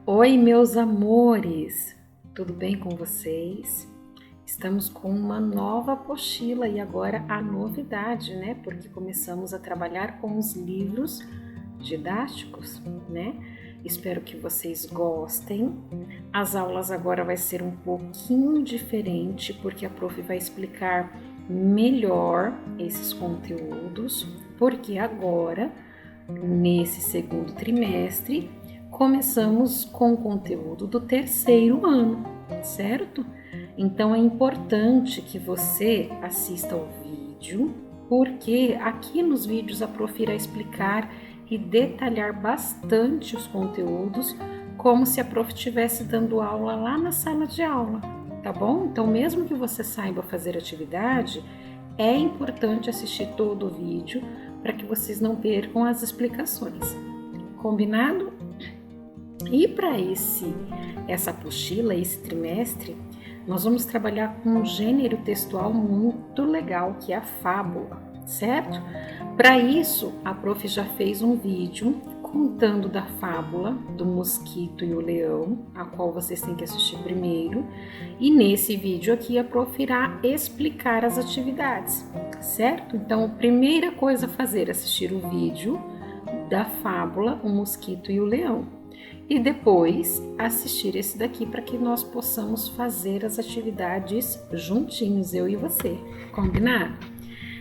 Oi, meus amores! Tudo bem com vocês? Estamos com uma nova apostila e agora a novidade, né? Porque começamos a trabalhar com os livros didáticos, né? Espero que vocês gostem. As aulas agora vai ser um pouquinho diferente porque a prof vai explicar melhor esses conteúdos, porque agora, nesse segundo trimestre, começamos com o conteúdo do terceiro ano, certo? Então é importante que você assista ao vídeo, porque aqui nos vídeos a prof irá explicar e detalhar bastante os conteúdos, como se a prof estivesse dando aula lá na sala de aula, tá bom? Então, mesmo que você saiba fazer atividade, é importante assistir todo o vídeo para que vocês não percam as explicações. Combinado? E para essa apostila, esse trimestre, nós vamos trabalhar com um gênero textual muito legal, que é a fábula, certo? Para isso, a prof já fez um vídeo contando da fábula do mosquito e o leão, a qual vocês têm que assistir primeiro. E nesse vídeo aqui, a prof irá explicar as atividades, certo? Então, a primeira coisa a fazer é assistir o vídeo da fábula, o mosquito e o leão. E depois assistir esse daqui para que nós possamos fazer as atividades juntinhos, eu e você, combinado?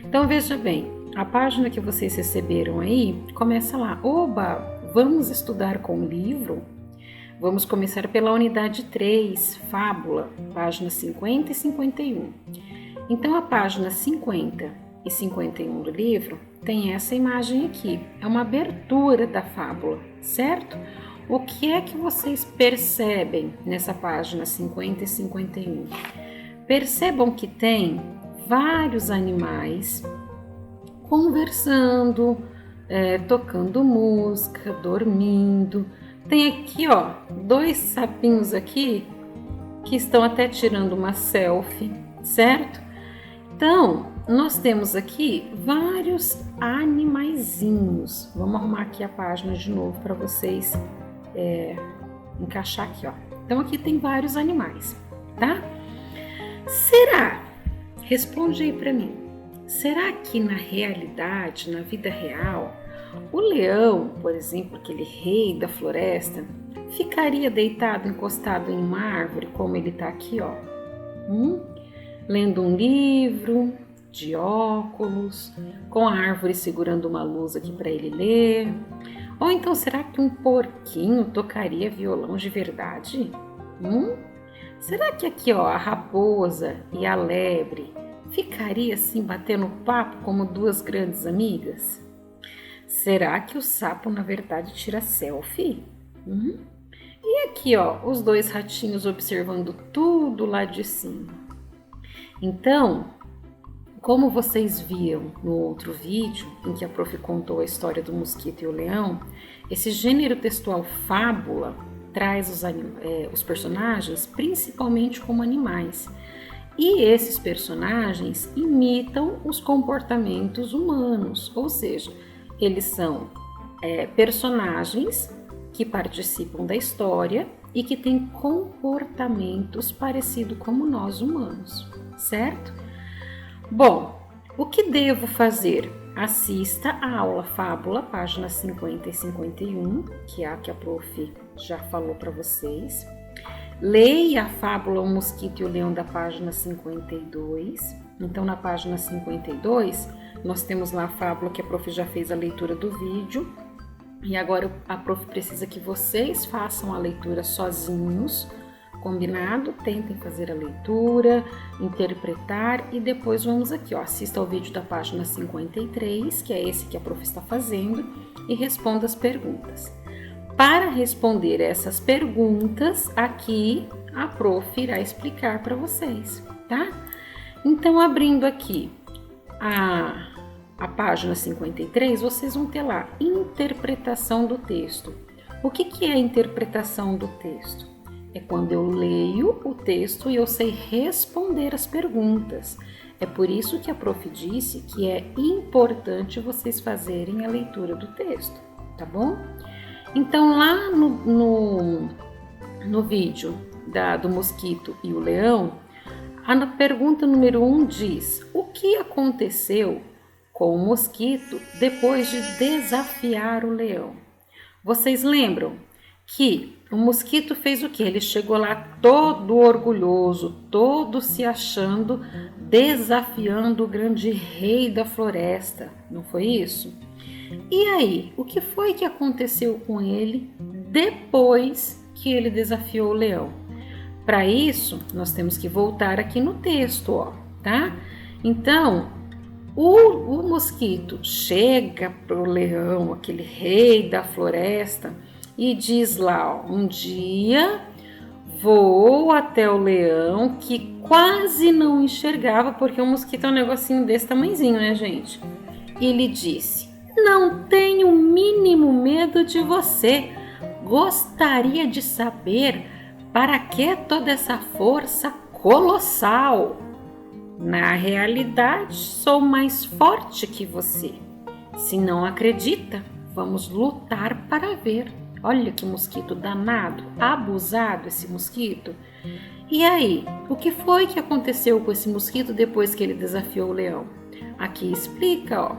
Então veja bem, a página que vocês receberam aí, começa lá, oba, vamos estudar com o livro? Vamos começar pela unidade 3, fábula, páginas 50 e 51. Então a página 50 e 51 do livro tem essa imagem aqui, é uma abertura da fábula, certo? O que é que vocês percebem nessa página 50 e 51? Percebam que tem vários animais conversando, tocando música, dormindo. Tem aqui, ó, 2 sapinhos aqui que estão até tirando uma selfie, certo? Então, nós temos aqui vários animaizinhos. Vamos arrumar aqui a página de novo para vocês encaixar aqui, ó. Então aqui tem vários animais, tá? Será? Responde aí para mim. Será que na realidade, na vida real, o leão, por exemplo, aquele rei da floresta, ficaria deitado, encostado em uma árvore como ele tá aqui, ó? Lendo um livro, de óculos, com a árvore segurando uma luz aqui para ele ler? Ou então, será que um porquinho tocaria violão de verdade? Será que aqui, ó, a raposa e a lebre ficaria assim batendo papo como 2 grandes amigas? Será que o sapo, na verdade, tira selfie? E aqui, ó, os 2 ratinhos observando tudo lá de cima. Então, como vocês viram no outro vídeo, em que a prof contou a história do mosquito e o leão, esse gênero textual fábula traz os personagens principalmente como animais. E esses personagens imitam os comportamentos humanos, ou seja, eles são personagens que participam da história e que têm comportamentos parecidos como nós humanos, certo? Bom, o que devo fazer? Assista a aula fábula, páginas 50 e 51, que é a que a prof já falou para vocês. Leia a fábula O Mosquito e o Leão da página 52. Então, na página 52, nós temos lá a fábula que a prof já fez a leitura do vídeo. E agora a prof precisa que vocês façam a leitura sozinhos. Combinado? Tentem fazer a leitura, interpretar e depois vamos aqui, ó, assista ao vídeo da página 53, que é esse que a prof está fazendo, e responda as perguntas. Para responder essas perguntas, aqui a prof irá explicar para vocês, tá? Então, abrindo aqui a página 53, vocês vão ter lá interpretação do texto. O que é a interpretação do texto? É quando eu leio o texto e eu sei responder as perguntas. É por isso que a prof disse que é importante vocês fazerem a leitura do texto, tá bom? Então, lá no vídeo do mosquito e o leão, a pergunta número 1 diz: o que aconteceu com o mosquito depois de desafiar o leão? Vocês lembram que o mosquito fez o que? Ele chegou lá todo orgulhoso, todo se achando, desafiando o grande rei da floresta, não foi isso? E aí, o que foi que aconteceu com ele depois que ele desafiou o leão? Para isso, nós temos que voltar aqui no texto, ó, tá? Então, o mosquito chega para o leão, aquele rei da floresta, e diz lá, ó, um dia voou até o leão, que quase não enxergava, porque o mosquito é um negocinho desse tamanhozinho, né, gente? E ele disse: não tenho o mínimo medo de você. Gostaria de saber para que toda essa força colossal? Na realidade, sou mais forte que você. Se não acredita, vamos lutar para ver. Olha que mosquito danado, abusado esse mosquito. E aí, o que foi que aconteceu com esse mosquito depois que ele desafiou o leão? Aqui explica, ó.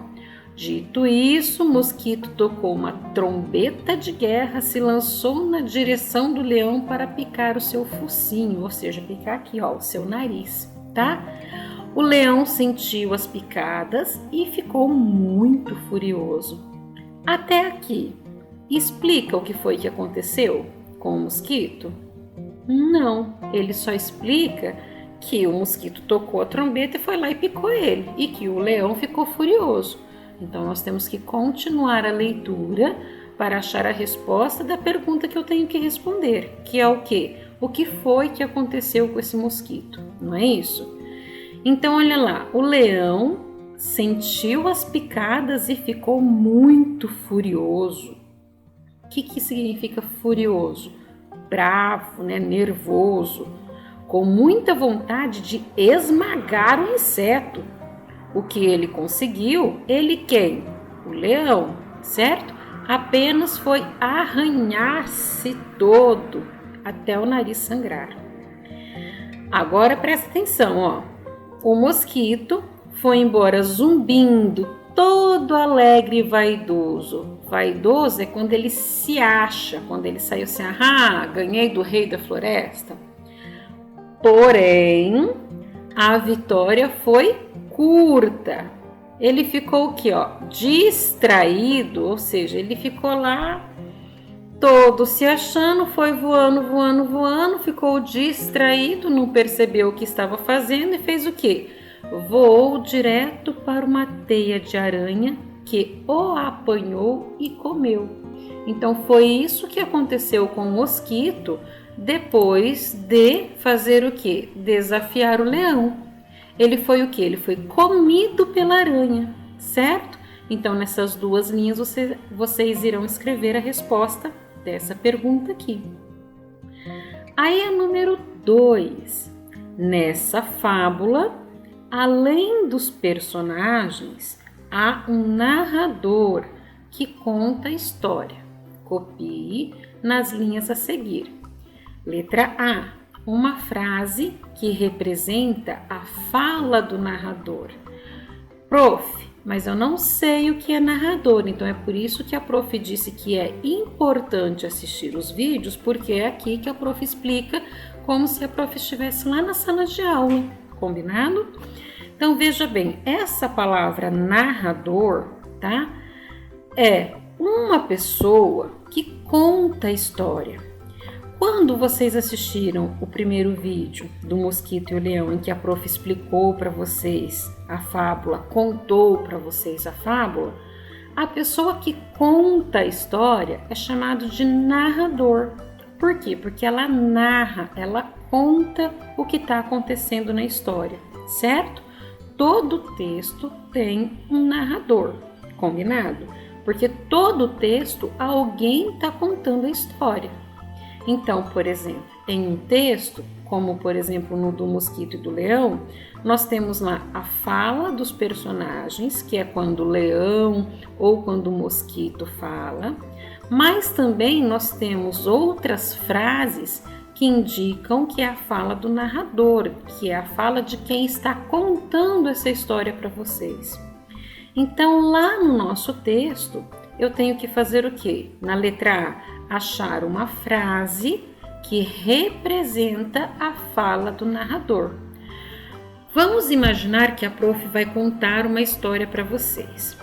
Dito isso, o mosquito tocou uma trombeta de guerra, se lançou na direção do leão para picar o seu focinho, ou seja, picar aqui, ó, o seu nariz, tá? O leão sentiu as picadas e ficou muito furioso. Até aqui, explica o que foi que aconteceu com o mosquito? Não, ele só explica que o mosquito tocou a trombeta e foi lá e picou ele, e que o leão ficou furioso. Então, nós temos que continuar a leitura para achar a resposta da pergunta que eu tenho que responder, que é o quê? O que foi que aconteceu com esse mosquito? Não é isso? Então, olha lá, o leão sentiu as picadas e ficou muito furioso. O que significa furioso? Bravo, né? Nervoso, com muita vontade de esmagar o inseto. O que ele conseguiu, ele quem? O leão, certo? Apenas foi arranhar-se todo até o nariz sangrar. Agora presta atenção, ó. O mosquito foi embora zumbindo, todo alegre e vaidoso. Vaidoso é quando ele se acha, quando ele saiu assim, ganhei do rei da floresta. Porém, a vitória foi curta. Ele ficou o quê, ó? Distraído, ou seja, ele ficou lá todo se achando, foi voando, ficou distraído, não percebeu o que estava fazendo e fez o quê? Voou direto para uma teia de aranha que o apanhou e comeu. Então foi isso que aconteceu com o mosquito depois de fazer o quê? Desafiar o leão. Ele foi o quê? Ele foi comido pela aranha, certo? Então nessas duas linhas vocês irão escrever a resposta dessa pergunta aqui. Aí a número 2. Nessa fábula, além dos personagens, há um narrador que conta a história. Copie nas linhas a seguir. Letra A. Uma frase que representa a fala do narrador. Prof, mas eu não sei o que é narrador, então é por isso que a prof disse que é importante assistir os vídeos, porque é aqui que a prof explica como se a prof estivesse lá na sala de aula, combinado? Então veja bem, essa palavra narrador, tá? É uma pessoa que conta a história. Quando vocês assistiram o primeiro vídeo do Mosquito e o Leão, em que a prof explicou para vocês a fábula, contou para vocês a fábula, a pessoa que conta a história é chamada de narrador. Por quê? Porque ela narra, ela conta o que está acontecendo na história, certo? Todo texto tem um narrador, combinado? Porque todo texto alguém está contando a história. Então, por exemplo, em um texto, como por exemplo no do Mosquito e do Leão, nós temos lá a fala dos personagens, que é quando o leão ou quando o mosquito fala, mas também nós temos outras frases que indicam que é a fala do narrador, que é a fala de quem está contando essa história para vocês. Então, lá no nosso texto, eu tenho que fazer o quê? Na letra A, achar uma frase que representa a fala do narrador. Vamos imaginar que a prof vai contar uma história para vocês,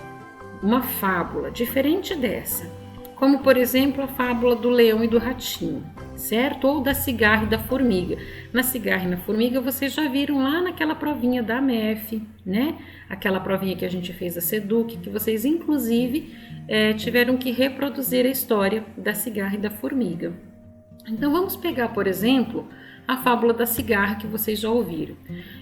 uma fábula diferente dessa, como por exemplo a fábula do leão e do ratinho, certo? Ou da cigarra e da formiga. Na cigarra e na formiga vocês já viram lá naquela provinha da MEF, né? Aquela provinha que a gente fez da SEDUC, que vocês inclusive tiveram que reproduzir a história da cigarra e da formiga. Então vamos pegar, por exemplo, a fábula da cigarra que vocês já ouviram.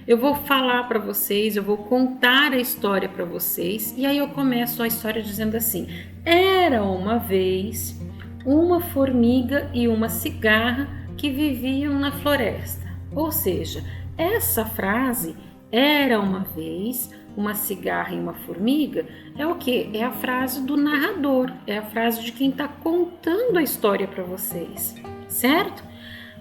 Eu vou falar para vocês, eu vou contar a história para vocês e aí eu começo a história dizendo assim: era uma vez uma formiga e uma cigarra que viviam na floresta. Ou seja, essa frase, era uma vez uma cigarra e uma formiga, é o quê? É a frase do narrador, é a frase de quem está contando a história para vocês, certo?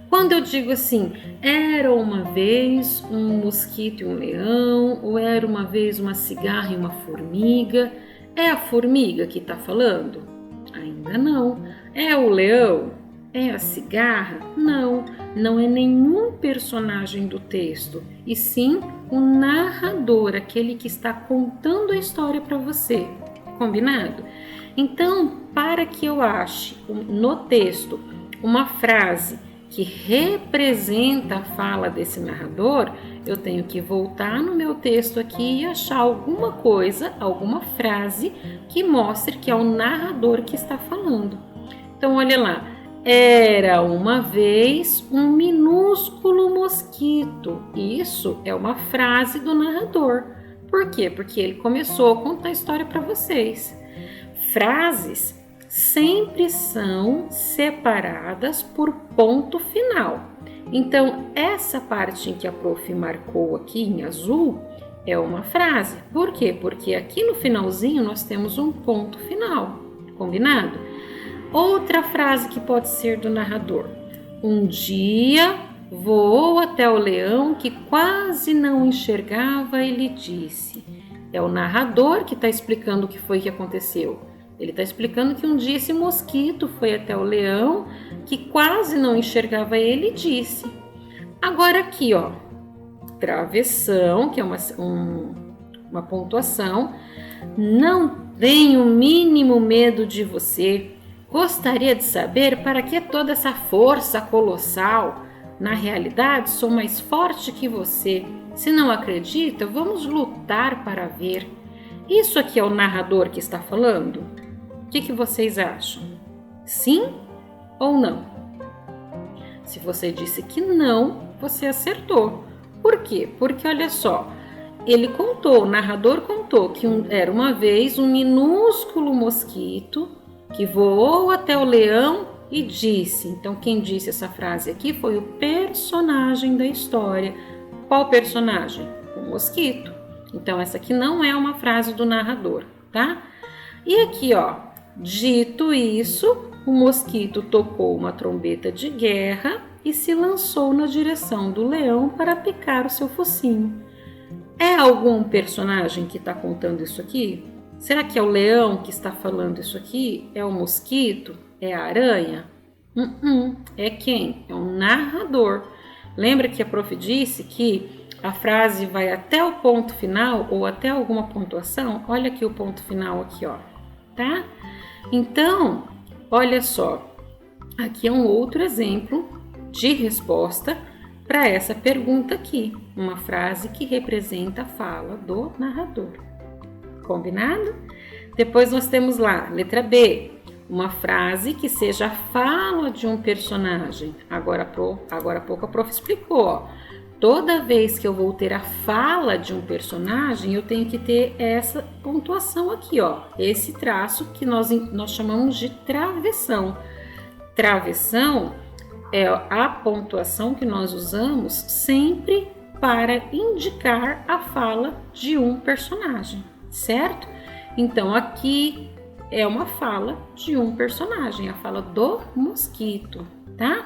Quando eu digo assim, era uma vez um mosquito e um leão, ou era uma vez uma cigarra e uma formiga, é a formiga que está falando? Ainda não. É o leão? É a cigarra? Não, não é nenhum personagem do texto, e sim o narrador, aquele que está contando a história para você. Combinado? Então, para que eu ache no texto uma frase que representa a fala desse narrador, eu tenho que voltar no meu texto aqui e achar alguma coisa, alguma frase que mostre que é o narrador que está falando. Então, olha lá. Era uma vez um minúsculo mosquito. Isso é uma frase do narrador. Por quê? Porque ele começou a contar a história para vocês. Frases sempre são separadas por ponto final. Então, essa parte em que a prof marcou aqui em azul é uma frase. Por quê? Porque aqui no finalzinho nós temos um ponto final. Combinado? Outra frase que pode ser do narrador. Um dia voou até o leão que quase não enxergava e lhe disse. É o narrador que está explicando o que foi que aconteceu. Ele está explicando que um dia esse mosquito foi até o leão que quase não enxergava ele e disse. Agora aqui, ó, travessão, que é uma pontuação. Não tenho o mínimo medo de você. Gostaria de saber para que toda essa força colossal? Na realidade, sou mais forte que você. Se não acredita, vamos lutar para ver. Isso aqui é o narrador que está falando? O que vocês acham? Sim ou não? Se você disse que não, você acertou. Por quê? Porque olha só, ele contou, o narrador contou que era uma vez um minúsculo mosquito que voou até o leão e disse. Então, quem disse essa frase aqui foi o personagem da história. Qual personagem? O mosquito. Então, essa aqui não é uma frase do narrador, tá? E aqui, ó, dito isso, o mosquito tocou uma trombeta de guerra e se lançou na direção do leão para picar o seu focinho. É algum personagem que está contando isso aqui? Será que é o leão que está falando isso aqui? É o mosquito? É a aranha? É quem? É um narrador. Lembra que a prof disse que a frase vai até o ponto final ou até alguma pontuação? Olha aqui o ponto final aqui, ó, tá? Então, olha só, aqui é um outro exemplo de resposta para essa pergunta aqui. Uma frase que representa a fala do narrador. Combinado? Depois nós temos lá, letra B, uma frase que seja a fala de um personagem. Agora há pouco a prof explicou, ó. Toda vez que eu vou ter a fala de um personagem, eu tenho que ter essa pontuação aqui, ó. Esse traço que nós chamamos de travessão. Travessão é a pontuação que nós usamos sempre para indicar a fala de um personagem, certo? Então, aqui é uma fala de um personagem, a fala do mosquito, tá?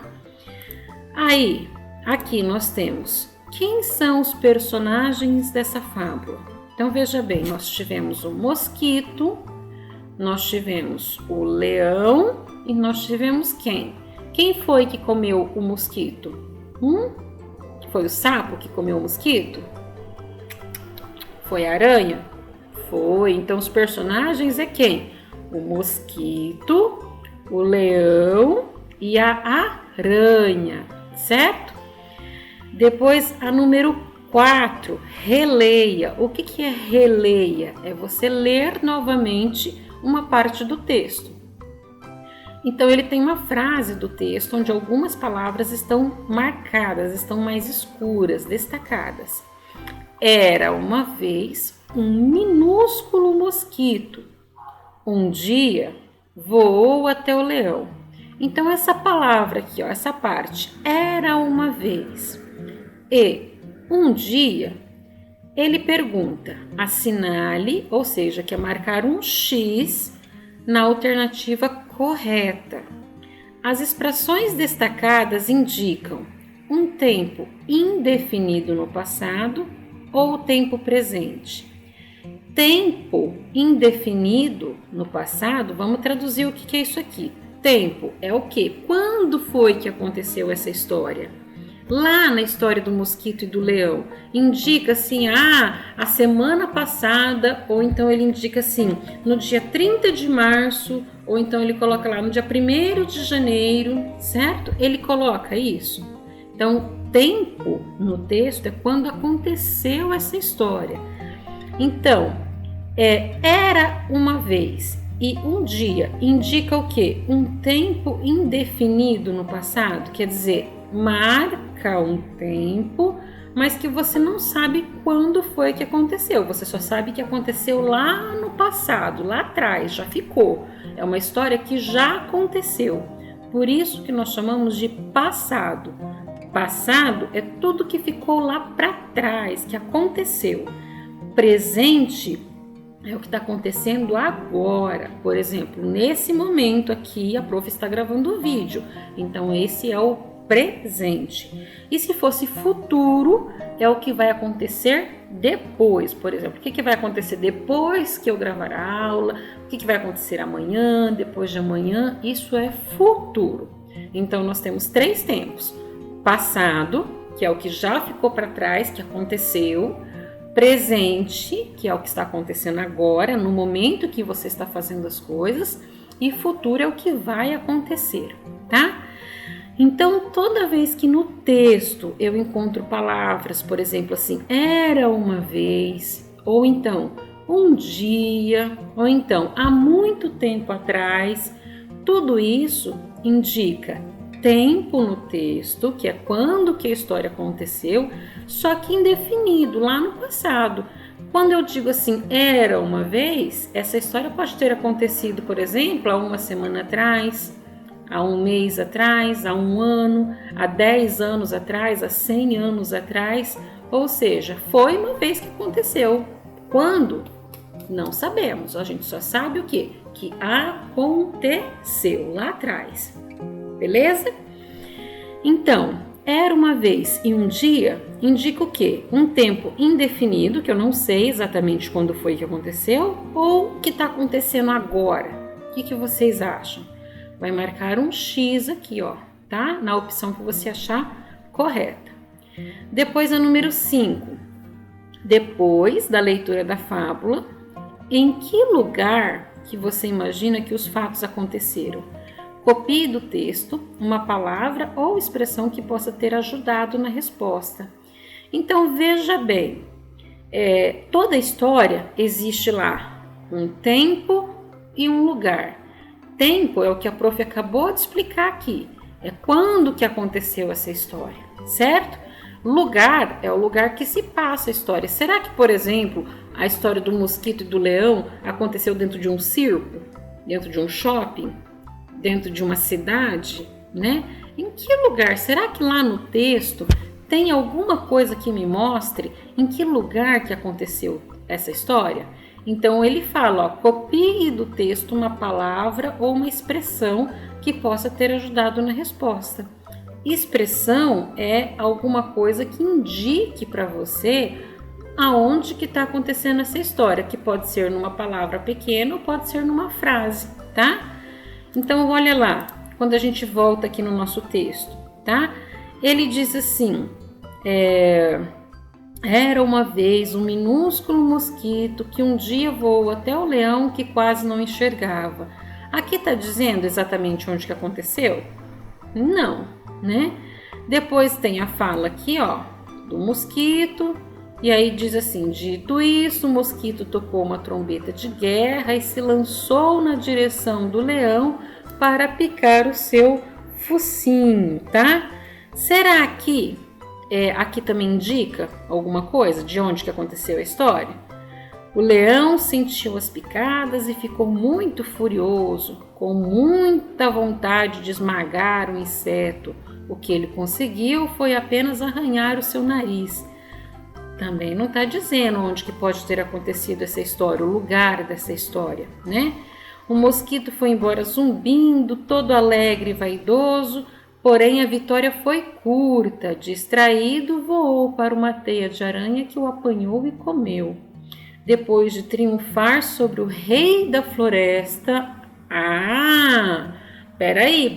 Aí, aqui nós temos quem são os personagens dessa fábula. Então veja bem, nós tivemos o mosquito, nós tivemos o leão e nós tivemos quem? Quem foi que comeu o mosquito? Foi o sapo que comeu o mosquito? Foi a aranha? Foi. Então os personagens é quem? O mosquito, o leão e a aranha, certo? Depois a número 4, releia. O que é releia? É você ler novamente uma parte do texto. Então ele tem uma frase do texto onde algumas palavras estão marcadas, estão mais escuras, destacadas. Era uma vez um minúsculo mosquito. Um dia voou até o leão. Então essa palavra aqui, ó, essa parte, era uma vez. E um dia ele pergunta, assinale, ou seja, que é marcar um X na alternativa correta. As expressões destacadas indicam um tempo indefinido no passado ou tempo presente. Tempo indefinido no passado, vamos traduzir o que é isso aqui. Tempo é o quê? Quando foi que aconteceu essa história? Lá na história do mosquito e do leão, indica assim, a semana passada, ou então ele indica assim, no dia 30 de março, ou então ele coloca lá no dia 1º de janeiro, certo? Ele coloca isso. Então, tempo no texto é quando aconteceu essa história. Então, era uma vez e um dia indica o quê? Um tempo indefinido no passado, quer dizer, marca um tempo, mas que você não sabe quando foi que aconteceu. Você só sabe que aconteceu lá no passado, lá atrás, já ficou. É uma história que já aconteceu. Por isso que nós chamamos de passado. Passado é tudo que ficou lá para trás, que aconteceu. Presente é o que está acontecendo agora. Por exemplo, nesse momento aqui, a prof está gravando o vídeo. Então, esse é o presente. E se fosse futuro, é o que vai acontecer depois. Por exemplo, o que vai acontecer depois que eu gravar a aula? O que vai acontecer amanhã, depois de amanhã? Isso é futuro. Então, nós temos 3 tempos. Passado, que é o que já ficou para trás, que aconteceu. Presente, que é o que está acontecendo agora, no momento que você está fazendo as coisas. E futuro é o que vai acontecer, tá? Então, toda vez que no texto eu encontro palavras, por exemplo, assim, era uma vez, ou então, um dia, ou então, há muito tempo atrás, tudo isso indica tempo no texto, que é quando que a história aconteceu, só que indefinido, lá no passado. Quando eu digo assim, era uma vez, essa história pode ter acontecido, por exemplo, há uma semana atrás, há um mês atrás, há um ano, há 10 anos atrás, há 100 anos atrás, ou seja, foi uma vez que aconteceu. Quando? Não sabemos, a gente só sabe o quê? Que aconteceu lá atrás. Beleza? Então, era uma vez e um dia indica o quê? Um tempo indefinido, que eu não sei exatamente quando foi que aconteceu, ou que está acontecendo agora. O que vocês acham? Vai marcar um X aqui, ó, tá? Na opção que você achar correta. Depois a número 5. Depois da leitura da fábula, em que lugar que você imagina que os fatos aconteceram? Copie do texto uma palavra ou expressão que possa ter ajudado na resposta. Então, veja bem, toda história existe lá um tempo e um lugar. Tempo é o que a prof acabou de explicar aqui. É quando que aconteceu essa história, certo? Lugar é o lugar que se passa a história. Será que, por exemplo, a história do mosquito e do leão aconteceu dentro de um circo? Dentro de um shopping? Dentro de uma cidade, né? Em que lugar? Será que lá no texto tem alguma coisa que me mostre em que lugar que aconteceu essa história? Então ele fala, ó, copie do texto uma palavra ou uma expressão que possa ter ajudado na resposta. Expressão é alguma coisa que indique para você aonde que está acontecendo essa história, que pode ser numa palavra pequena ou pode ser numa frase, tá? Então, olha lá, quando a gente volta aqui no nosso texto, tá? Ele diz assim, era uma vez um minúsculo mosquito que um dia voou até o leão que quase não enxergava. Aqui tá dizendo exatamente onde que aconteceu? Não, né? Depois tem a fala aqui, ó, do mosquito. E aí diz assim, dito isso, o mosquito tocou uma trombeta de guerra e se lançou na direção do leão para picar o seu focinho, tá? Será que aqui também indica alguma coisa de onde que aconteceu a história? O leão sentiu as picadas e ficou muito furioso, com muita vontade de esmagar o inseto. O que ele conseguiu foi apenas arranhar o seu nariz. Também não está dizendo onde que pode ter acontecido essa história, o lugar dessa história, né? O mosquito foi embora zumbindo, todo alegre e vaidoso, porém a vitória foi curta. Distraído, voou para uma teia de aranha que o apanhou e comeu. Depois de triunfar sobre o rei da floresta... peraí,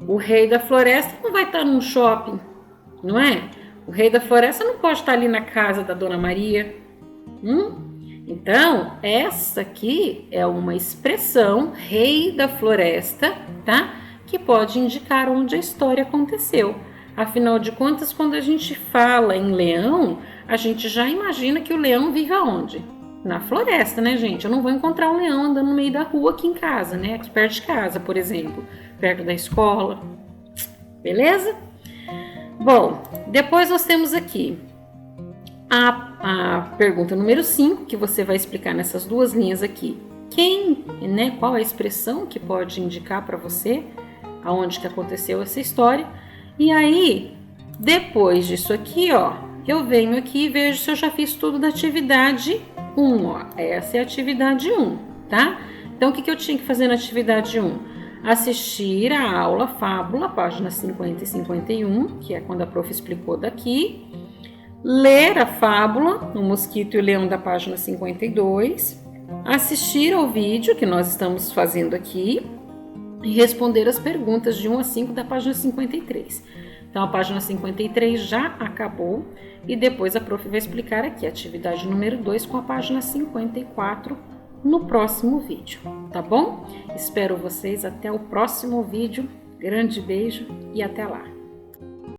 o rei da floresta não vai estar num shopping, não é? O rei da floresta não pode estar ali na casa da Dona Maria. Então, essa aqui é uma expressão, rei da floresta, tá? Que pode indicar onde a história aconteceu. Afinal de contas, quando a gente fala em leão, a gente já imagina que o leão vive aonde? Na floresta, né, gente? Eu não vou encontrar um leão andando no meio da rua aqui em casa, né? Aqui perto de casa, por exemplo, perto da escola. Beleza? Bom, depois nós temos aqui a pergunta número 5, que você vai explicar nessas duas linhas aqui. Qual a expressão que pode indicar para você aonde que aconteceu essa história? E aí, depois disso aqui, ó, eu venho aqui e vejo se eu já fiz tudo da atividade 1, ó. Essa é a atividade 1, tá? Então, o que eu tinha que fazer na atividade 1? Assistir a aula Fábula, páginas 50 e 51, que é quando a prof explicou daqui. Ler a fábula, O Mosquito e o Leão, da página 52. Assistir ao vídeo que nós estamos fazendo aqui. E responder as perguntas de 1 a 5 da página 53. Então, a página 53 já acabou. E depois a prof vai explicar aqui a atividade número 2 com a página 54 no próximo vídeo, tá bom? Espero vocês até o próximo vídeo. Grande beijo e até lá!